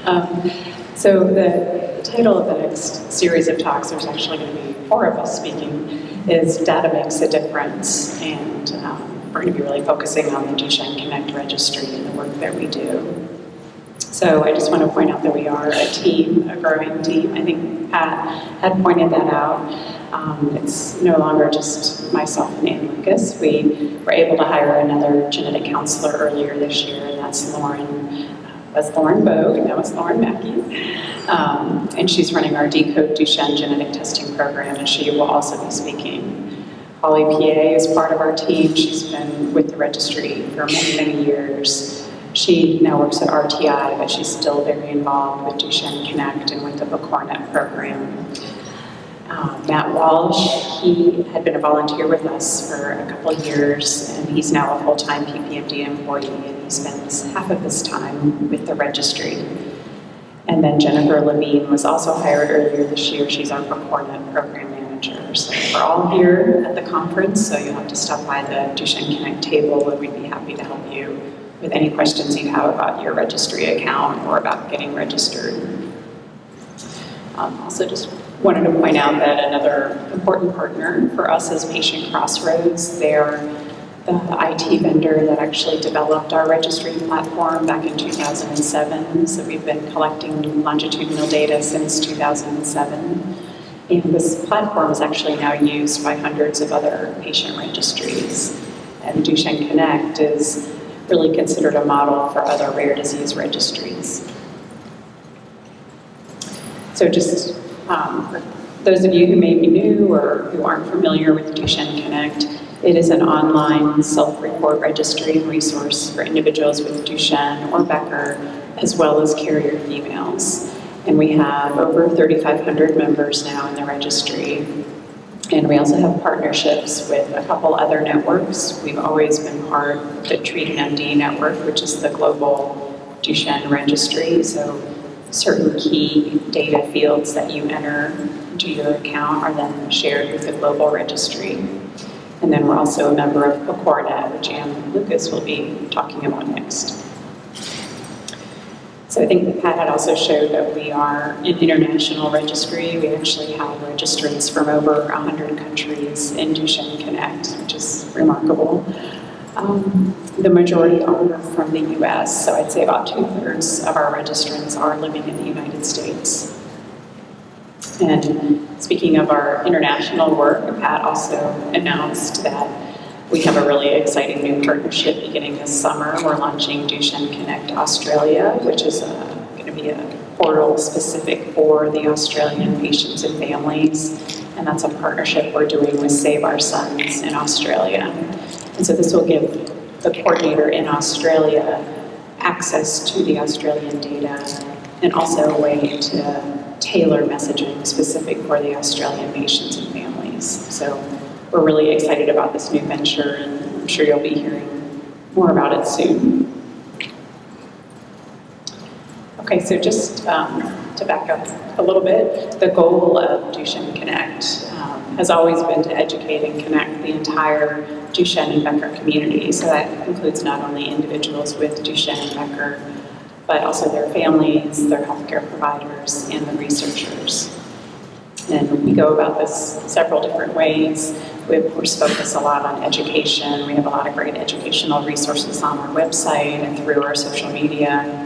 So the title of the next series of talks, there's actually going to be 4 of us speaking, is Data Makes a Difference, and we're going to be really focusing on the DuchenneConnect Registry and the work that we do. So I just want to point out that we are a team, a growing team. I think Pat had pointed that out. It's no longer just myself and Ann Lucas. We were able to hire another genetic counselor earlier this year, and that's Lauren. That's Lauren Bogue, now it's Lauren Mackey. And she's running our Decode Duchenne genetic testing program, and she will also be speaking. Holly PA is part of our team. She's been with the registry for many, many years. She now works at RTI, but she's still very involved with DuchenneConnect and with the BCORnet program. Matt Walsh, he had been a volunteer with us for a couple of years, and he's now a full-time PPMD employee, and he spends half of his time with the registry. And then Jennifer Levine was also hired earlier this year. She's our BCORnet program manager. So we're all here at the conference, so you'll have to stop by the DuchenneConnect table, and we'd be happy to help you with any questions you have about your registry account or about getting registered. Also just wanted to point out that another important partner for us is Patient Crossroads. They're the IT vendor that actually developed our registry platform back in 2007. So we've been collecting longitudinal data since 2007. And this platform is actually now used by hundreds of other patient registries. And DuchenneConnect is really considered a model for other rare disease registries. So just for those of you who may be new or who aren't familiar with DuchenneConnect, it is an online self-report registry and resource for individuals with Duchenne or Becker, as well as carrier females. And we have over 3,500 members now in the registry. And we also have partnerships with a couple other networks. We've always been part of the DuchenneMD network, which is the global Duchenne registry. So certain key data fields that you enter into your account are then shared with the global registry. And then we're also a member of BCORnet, which Ann Lucas will be talking about next. So I think that Pat had also showed that we are an international registry. We actually have registries from over 100 countries in DuchenneConnect, which is remarkable. The majority are from the US, so I'd say about 2/3 of our registrants are living in the United States. And speaking of our international work, Pat also announced that we have a really exciting new partnership beginning this summer. We're launching DuchenneConnect Australia, which is going to be a portal specific for the Australian patients and families. And that's a partnership we're doing with Save Our Sons in Australia. And so this will give the coordinator in Australia access to the Australian data and also a way to tailor messaging specific for the Australian patients and families. So we're really excited about this new venture, and I'm sure you'll be hearing more about it soon. Okay, so just to back up a little bit, the goal of DuchenneConnect has always been to educate and connect the entire Duchenne and Becker community. So that includes not only individuals with Duchenne and Becker, but also their families, their healthcare providers, and the researchers. And we go about this several different ways. We, of course, focus a lot on education. We have a lot of great educational resources on our website and through our social media.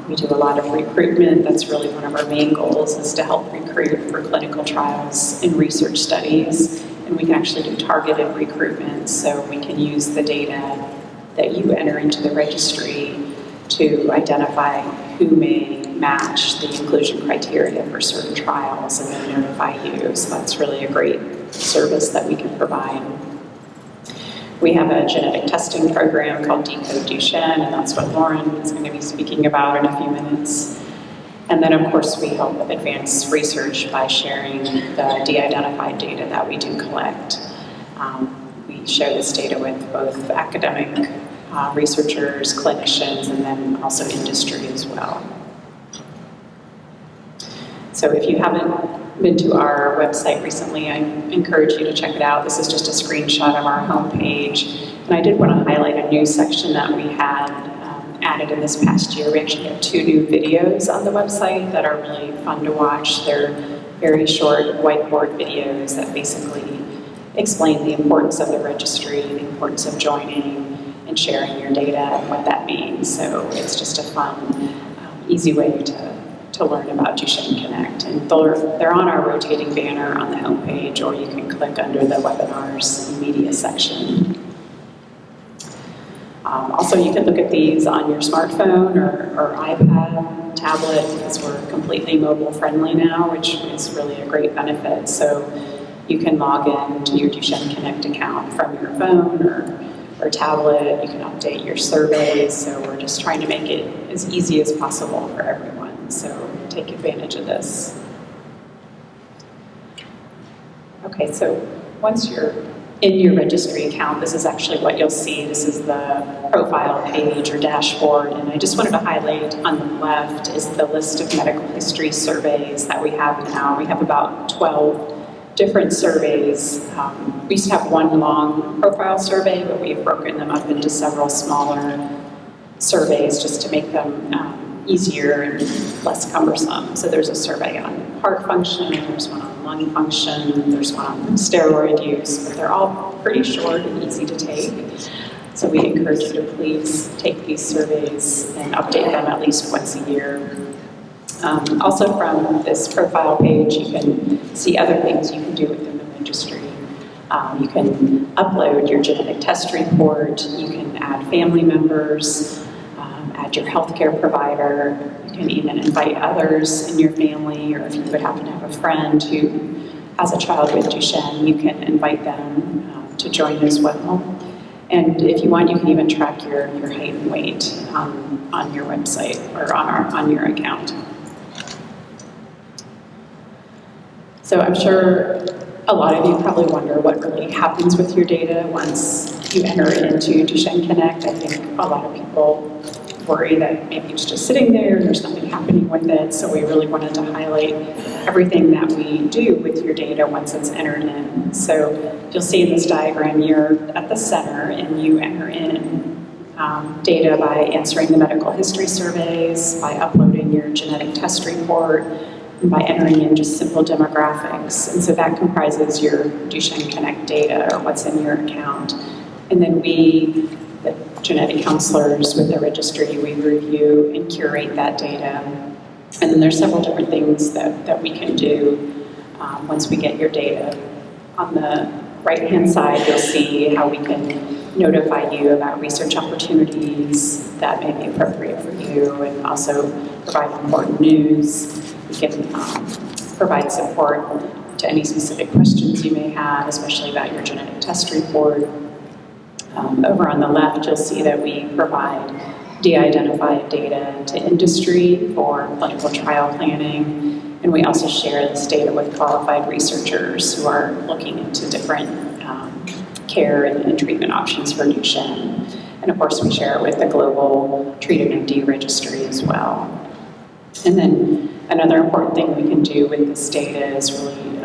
We do a lot of recruitment. That's really one of our main goals, is to help recruit for clinical trials and research studies. And we can actually do targeted recruitment, so we can use the data that you enter into the registry to identify who may match the inclusion criteria for certain trials and then notify you. So that's really a great service that we can provide. We have a genetic testing program called Decode Duchenne, and that's what Lauren is going to be speaking about in a few minutes. And then, of course, we help advance research by sharing the de-identified data that we do collect. We share this data with both academic researchers, clinicians, and then also industry as well. So if you haven't been to our website recently, I encourage you to check it out. This is just a screenshot of our homepage. And I did want to highlight a new section that we had added in this past year. We actually have 2 new videos on the website that are really fun to watch. They're very short whiteboard videos that basically explain the importance of the registry, the importance of joining and sharing your data and what that means. So it's just a fun, easy way to learn about DuchenneConnect. And they're on our rotating banner on the homepage, or you can click under the webinars and media section. Also, you can look at these on your smartphone or iPad, tablet, because we're completely mobile friendly now, which is really a great benefit. So you can log in to your DuchenneConnect account from your phone or tablet. You can update your surveys. So we're just trying to make it as easy as possible for everyone. So take advantage of this. Okay, so once you're in your registry account, this is actually what you'll see. This is the profile page or dashboard, and I just wanted to highlight on the left is the list of medical history surveys that we have now. We have about 12 different surveys. We used to have one long profile survey, but we've broken them up into several smaller surveys just to make them easier and less cumbersome. So there's a survey on heart function, there's one on lung function, there's one on steroid use, but they're all pretty short and easy to take. So we encourage you to please take these surveys and update them at least once a year. Also from this profile page, you can see other things you can do within the registry. You can upload your genetic test report, you can add family members, add your healthcare provider. You can even invite others in your family, or if you would happen to have a friend who has a child with Duchenne, you can invite them to join as well. And if you want, you can even track your height and weight on your website or on your account. So I'm sure a lot of you probably wonder what really happens with your data once you enter it into DuchenneConnect. I think a lot of people worry that maybe it's just sitting there and there's nothing happening with it. So we really wanted to highlight everything that we do with your data once it's entered in. So you'll see in this diagram, you're at the center and you enter in data by answering the medical history surveys, by uploading your genetic test report, and by entering in just simple demographics. And so that comprises your DuchenneConnect data, or what's in your account. And then we, the genetic counselors with the registry, we review and curate that data. And then there's several different things that we can do once we get your data. On the right-hand side, you'll see how we can notify you about research opportunities that may be appropriate for you, and also provide important news. We can provide support to any specific questions you may have, especially about your genetic test report. Over on the left, you'll see that we provide de-identified data to industry for clinical trial planning, and we also share this data with qualified researchers who are looking into different care and treatment options for Duchenne. And of course, we share it with the global PPMD registry as well. And then another important thing we can do with this data is really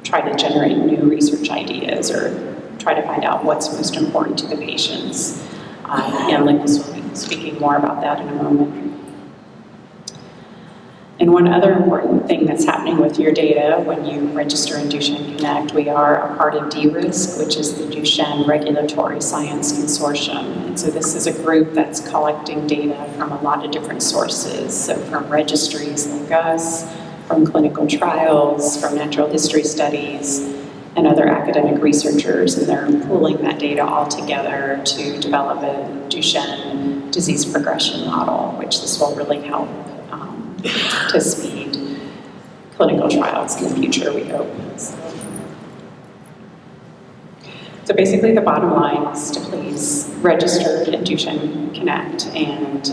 try to generate new research ideas, or try to find out what's most important to the patients. And Lucas will be speaking more about that in a moment. And one other important thing that's happening with your data when you register in DuchenneConnect, we are a part of Drisk, which is the Duchenne Regulatory Science Consortium. And so this is a group that's collecting data from a lot of different sources. So from registries like us, from clinical trials, from natural history studies, and other academic researchers, and they're pooling that data all together to develop a Duchenne disease progression model, which this will really help to speed clinical trials in the future, we hope. So basically the bottom line is to please register at DuchenneConnect, and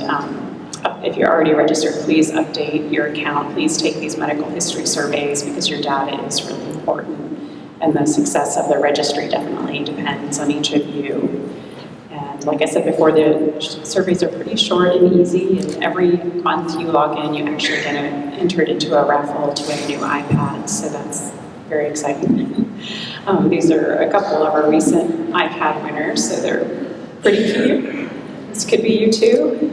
if you're already registered, please update your account. Please take these medical history surveys, because your data is really important. And the success of the registry definitely depends on each of you. And like I said before, the surveys are pretty short and easy, and every month you log in, you actually get entered into a raffle to win a new iPad, so that's very exciting. These are a couple of our recent iPad winners, so they're pretty cute. This could be you too.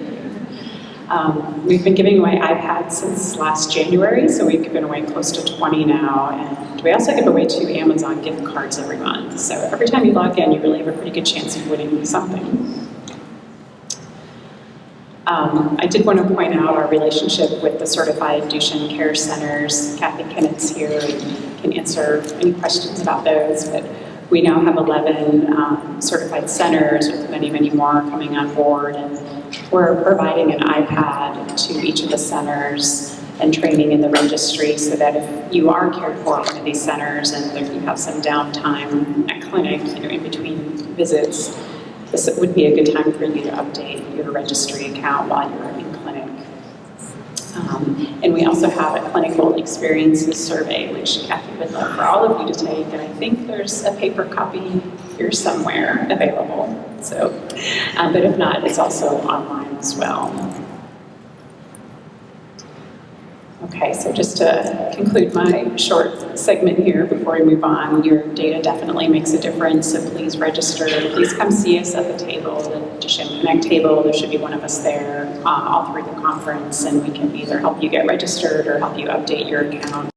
We've been giving away iPads since last January, so we've given away close to 20 now, and we also give away 2 Amazon gift cards every month. So every time you log in, you really have a pretty good chance of winning something. I did want to point out our relationship with the certified Duchenne Care Centers. Kathy Kennett's here and can answer any questions about those, but we now have 11 certified centers with many, many more coming on board, and we're providing an iPad to each of the centers and training in the registry so that if you are cared for at one of these centers and you have some downtime at clinic, in between visits, this would be a good time for you to update your registry account while you're in clinic. And we also have a clinical experiences survey, which Kathy would love for all of you to take, and I think there's a paper copy here somewhere available. So, but if not, it's also online as well. Okay, so just to conclude my short segment here before we move on, your data definitely makes a difference, so please register. Please come see us at the table, the DuchenneConnect table. There should be one of us there all through the conference, and we can either help you get registered or help you update your account.